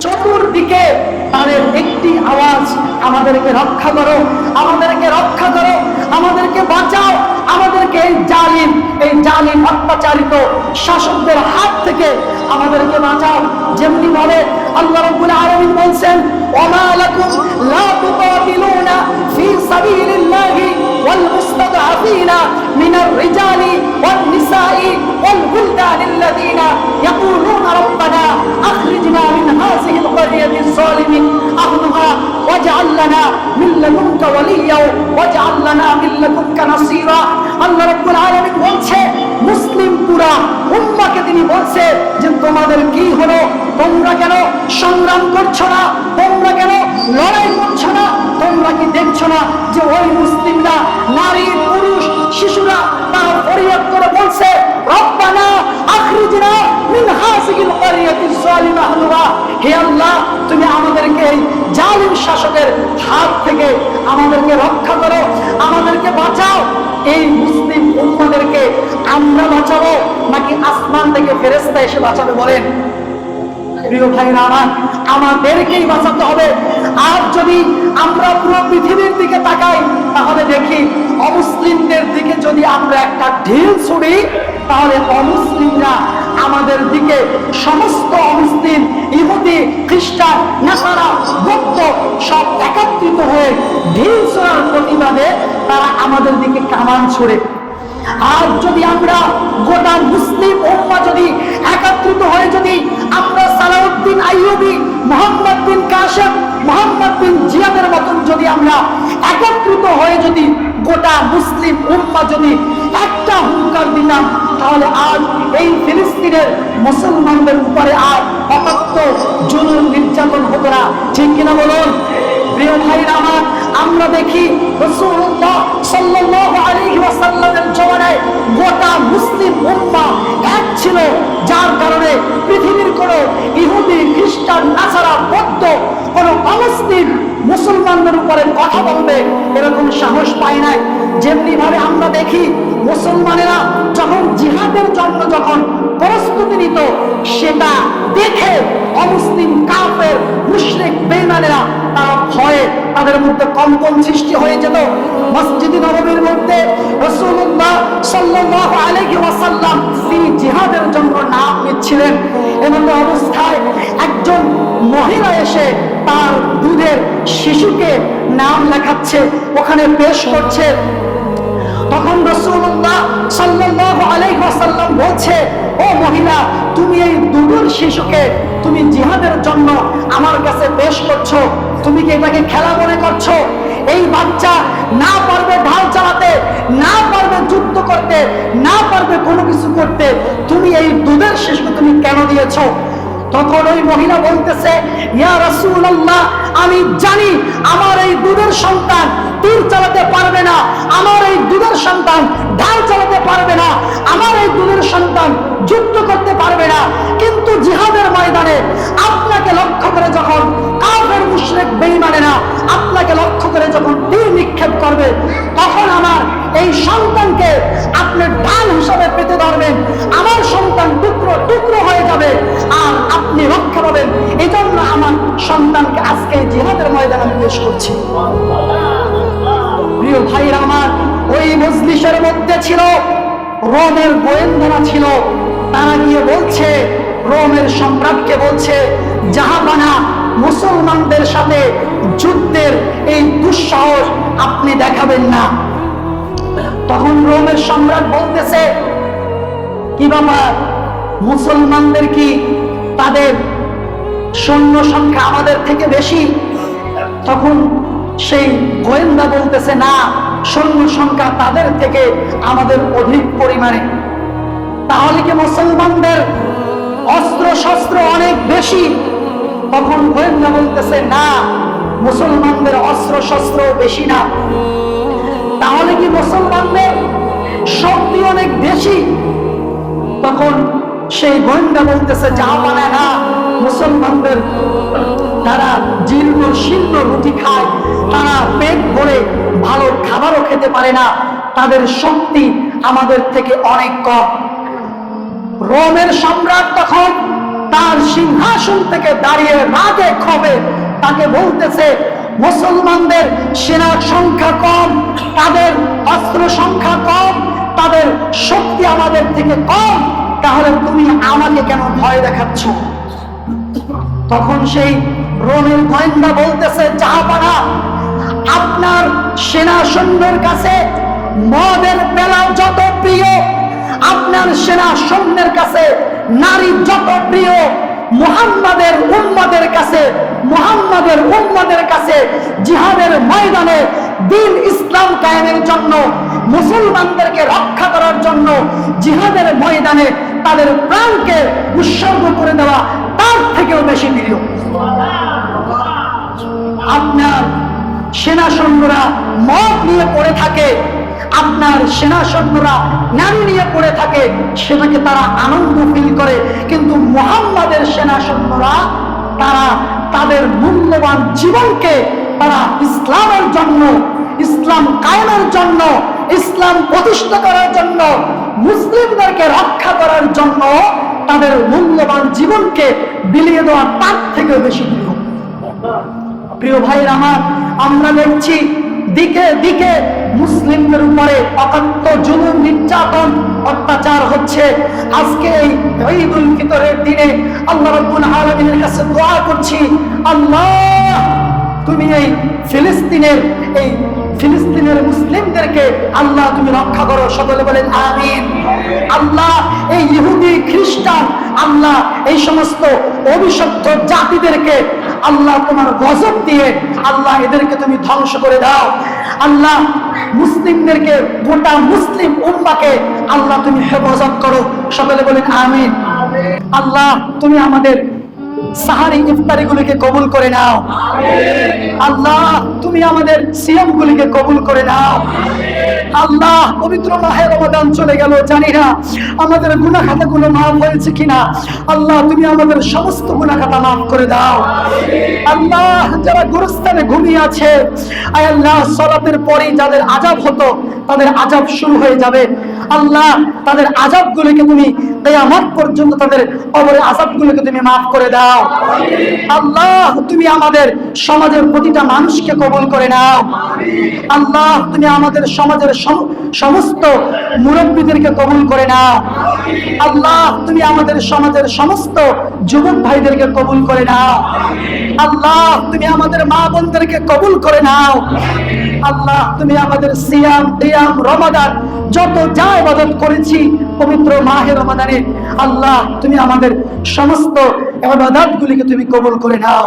চতুর্দিকে তাদের একটি আওয়াজ, আমাদেরকে রক্ষা করো, আমাদেরকে রক্ষা করো, আমাদেরকে বাঁচাও, আমাদেরকে এই জালিম অত্যাচারিত শাসকদের হাত থেকে আমাদেরকে বাঁচাও। যেমনি ভাবে আল্লাহ রাব্বুল আলামিন বলছেন, ওমা লাকুম লা তুকাতিলুনা ফি সাবিলিল্লাহি ওয়াল মুস্তাদআফিনা মিনার রিজালি ওয়ান নিসাই ওয়াল বুলদানিল্লাযিনা ইয়াকুলুনা রাব্বানা আখরিজনা মিন হাযিহিল ক্বরিয়াতিজ যালিমিন আহলুহা ওয়াজআল লানা মিন লাদুনকা ওয়ালিয়্যা ওয়াজআল লানা মিন লাদুনকা নাসীরা। আল্লাহ রাব্বুল আলামিন বলছে, মুসলিম পুরা উম্মাহকে তিনি বলছে যে তোমাদের কি হলো, তোমরা কেন সংগ্রাম করছো না, তোমরা কেন লড়াই করছো না? তোমরা কি দেখছো না যে ওই মুসলিমরা, নারী পুরুষ শিশুরা তারা ফরিয়াদ করে বলছে, রব্বানা আখরিজনা মিন হাযিহিল ক্বরিয়াতিজ যালিমা আহলুহা, হে আল্লাহ তুমি আমাদেরকে এই জালিম শাসকের হাত থেকে আমাদেরকে রক্ষা করো, আমাদেরকে বাঁচাও। এই মুসলিম উম্মাদেরকে আমরা বাঁচাবো নাকি আসমান থেকে ফেরেশতা এসে বাঁচাবে বলেন? প্রিয় ভাইরা আমার, আমাদেরকেই বাঁচাতে হবে। আর যদি আমরা পুরো পৃথিবীর দিকে তাকাই তাহলে দেখি অমুসলিমদের দিকে যদি আমরা একটা ঢিল ছুড়ি তাহলে অমুসলিমরা আমাদের দিকে, সমস্ত অমুসলিম ইহুদি খ্রিস্টান নাসারা বৌদ্ধ সব একত্রিত হয়ে ঢিল ছোড়ার প্রতিবাদে তারা আমাদের দিকে কামান ছুড়ে। আর যদি আমরা গোটা মুসলিম উম্মাহ যদি একত্রিত হয়ে যদি আমরা সালাউদ্দিন আইয়ুবী, মোহাম্মদ বিন কাসেম, মোহাম্মদ বিন জিয়াদের মতন যদি আমরা একত্রিত হয়ে যদি গোটা মুসলিম উম্মাহ যদি একটা হুঙ্কার দিতাম তাহলে আজ এই ফিলিস্তিনের মুসলমানদের উপরে আর অকথ্য জুলুম নির্যাতন হতো না। ঠিক কিনা বলুন? প্রিয় ভাইরা আমার, আমরা দেখি রাসূলুল্লাহ সাল্লাল্লাহু আলাইহি ওয়াসাল্লামের জমানায় গোটা মুসলিম উম্মাহ এক ছিল, যার কারণে পৃথিবীর কোনো ইহুদি খ্রিস্টান নাসারা বৌদ্ধ কোনো অমুসলিম মুসলমানদের উপরে কথা বলবে এরকম সাহস পায় নাই। যেমনি ভাবে আমরা দেখি মুসলমানেরা যখন জিহাদের জন্য যখন প্রস্তুতি নিত সেটা দেখে অমুসলিম কাফের মুশরিক বেঈমানেরা তারা ভয়ে তাদের মধ্যে কম্পন সৃষ্টি হয়ে যেত। মসজিদে নববীর মধ্যে রাসূলুল্লাহ সাল্লাল্লাহু আলাইহি ওয়াসাল্লাম তিনি জিহাদের জন্য নাম নিচ্ছিলেন, এমন অবস্থায় একজন মহিলা এসে তার দুধের শিশুকে নাম লেখাচ্ছে, ওখানে পেশ করছে। তখন রাসূলুল্লাহ সাল্লাল্লাহু আলাইহি ওয়াসাল্লাম বলছে, ও মহিলা, তুমি এই দুধের শিশুকে তুমি জিহাদের জন্য আমার কাছে পেশ করছো, তুমি কি এটাকে খেলা মনে করছো? এই বাচ্চা না পারবে ঢাল চালাতে, না পারবে যুদ্ধ করতে, না পারবে কোনো কিছু করতে, তুমি এই দুধের শিশুকে তুমি কেন দিয়েছো? তখন ওই মহিলা বলতেছে, ইয়া রাসূলুল্লাহ, আমি জানি আমার এই দুধের সন্তান তীর চালাতে পারবে না, আমার এই দুধের সন্তান ঢাল চালাতে পারবে না, আমার এই দুধের সন্তান যুদ্ধ করতে পারবে না, কিন্তু জিহাদের ময়দানে আপনাকে লক্ষ্য করে যখন কাফের মুশরিক বেঈমানেরা আপনাকে লক্ষ্য করে যখন তীর নিক্ষেপ করবে তখন আমার এই সন্তানকে আপনি ঢাল হিসাবে পেতে ধরবেন, আমার সন্তান টুকরো টুকরো হয়ে যাবে আর আপনি রক্ষা পাবেন। এই জন্য আমার সন্তানকে আজকে জিহাদের ময়দানে পেশ করছি। প্রিয় ভাইরা আমার, ওই মজলিসের মধ্যে ছিল রোমের গোয়েন্দারা ছিল, তারা গিয়ে বলছে, রোমের সম্রাটকে বলছে, জাহাপানা মুসলমানদের সাথে যুদ্ধের এই দুঃসাহস আপনি দেখাবেন না। তখন রোমের সম্রাট বলতেছে, কি ব্যাপার, মুসলমানদের কি তাদের সৈন্য সংখ্যা আমাদের থেকে বেশি? তখন সেই গোয়েন্দা বলতেছে, না, সৈন্য সংখ্যা তাদের থেকে আমাদের অধিক পরিমাণে। তাহলে কি মুসলমানদের অস্ত্র শস্ত্র অনেক বেশি? তখন গোয়েন্দা বলতেছে, না, মুসলমানদের অস্ত্র শস্ত্র বেশি না। তাহলে কি মুসলমানদের শক্তি অনেক বেশি? তখন সেই গোয়েন্দা বলতেছে, যা মানে না, মুসলমানদের তারা জীর্ণ শীর্ণ রুটি খায়, তারা পেট ভরে ভালো খাবারও খেতে পারে না, তাদের শক্তি আমাদের থেকে অনেক কম। রোমের সম্রাট তখন তার সিংহাসন থেকে দাঁড়িয়ে রাগে ক্ষোভে তাকে বলতেছে, মুসলমানদের সেনার সংখ্যা কম, তাদের অস্ত্র সংখ্যা কম, তাদের শক্তি আমাদের থেকে কম, তাহলে তুমি আমাকে কেন ভয় দেখাচ্ছ? তখন সেই রোমের গোয়েন্দা বলতেছে, জাহাপানা, আপনার সেনা সৈন্যের কাছে মদের পেলা যত প্রিয়, আপনার সেনা সৈন্যের কাছে নারী যত প্রিয়, মুহাম্মাদের উম্মতের কাছে জিহাদের ময়দানে দ্বীন ইসলাম কায়েমের জন্য, মুসলমানদেরকে রক্ষা করার জন্য জিহাদের ময়দানে তাদের প্রাণকে উৎসর্গ করে দেওয়া তার থেকেও বেশি প্রিয়। আপনার সেনা সৈন্যরা মদ নিয়ে পড়ে থাকে, আপনার সেনা সৈন্যরা নারী নিয়ে পড়ে থাকে, সেটাকে তারা আনন্দ ফিল করে, কিন্তু মুহাম্মাদের সেনা সৈন্যরা তারা তাদের মূল্যবান জীবনকে তারা ইসলামের জন্য, ইসলাম কায়েমের জন্য, ইসলাম প্রতিষ্ঠা করার জন্য, মুসলিমদেরকে রক্ষা করার জন্য তাদের মূল্যবান জীবনকে বিলিয়ে দেওয়া তার থেকেও বেশি প্রিয়। প্রিয় ভাইয়ের আমার, আমরা দেখছি দিকে দিকে মুসলিমদের উপরে অকান্ত জুলুম, নির্যাতন, অত্যাচার হচ্ছে। আজকে এই ঈদুল ফিতরের দিনে আল্লাহ রাব্বুল আলামিনের কাছে দোয়া করছি, আল্লাহ তুমি এই ফিলিস্তিনের মুসলিমদেরকে আল্লাহ তুমি রক্ষা করো। সকলে বলেন আমিন। আল্লাহ এই ইহুদি খ্রিস্টান, আল্লাহ এই সমস্ত অভিশপ্ত জাতিদেরকে আল্লাহ তোমার গজব দিয়ে আল্লাহ এদেরকে তুমি ধ্বংস করে দাও। আল্লাহ মুসলিমদেরকে, গোটা মুসলিম উম্মাহকে আল্লাহ তুমি হেফাজত করো। সকলে বলেন আমিন। আল্লাহ তুমি আমাদের সাহারি ইফতারি গুলিকে কবুল করে নাও। আল্লাহ তুমি আমাদের সিয়াম গুলিকে কবুল করে নাও। আল্লাহ পবিত্র মাহে রমাদান চলে গেল, জানি না আমাদের গুনাহ খাতাগুলো মাফ হয়েছে কিনা। আল্লাহ তুমি আমাদের সমস্ত গুনাহ খাতা মাফ করে দাও। আল্লাহ যারা গোরস্থানে ঘুমিয়ে আছে, আয় আল্লাহ সালাতের পরেই যাদের আযাব হতো তাদের আযাব শুরু হয়ে যাবে। আল্লাহ তাদের আযাবগুলোকে তুমি কিয়ামত পর্যন্ত, তাদের কবরের আযাবগুলোকে তুমি মাফ করে দাও। আল্লাহ তুমি আমাদের সমাজের প্রতিটা মানুষকে কবুল করে নাও। আল্লাহ তুমি আমাদের সমাজের সমস্ত মুরব্বীদেরকে কবুল করে নাও। আল্লাহ তুমি আমাদের সমাজের সমস্ত যুবক ভাইদেরকে কবুল করে নাও। আল্লাহ তুমি আমাদের মা বোনদেরকে কবুল করে নাও। আল্লাহ তুমি আমাদের সিয়াম, কিয়াম, রমাদান যত যা ইবাদত করেছি পবিত্র মাহে রমাদানে, আল্লাহ তুমি আমাদের সমস্ত ইবাদতগুলিকে তুমি কবুল করে নাও।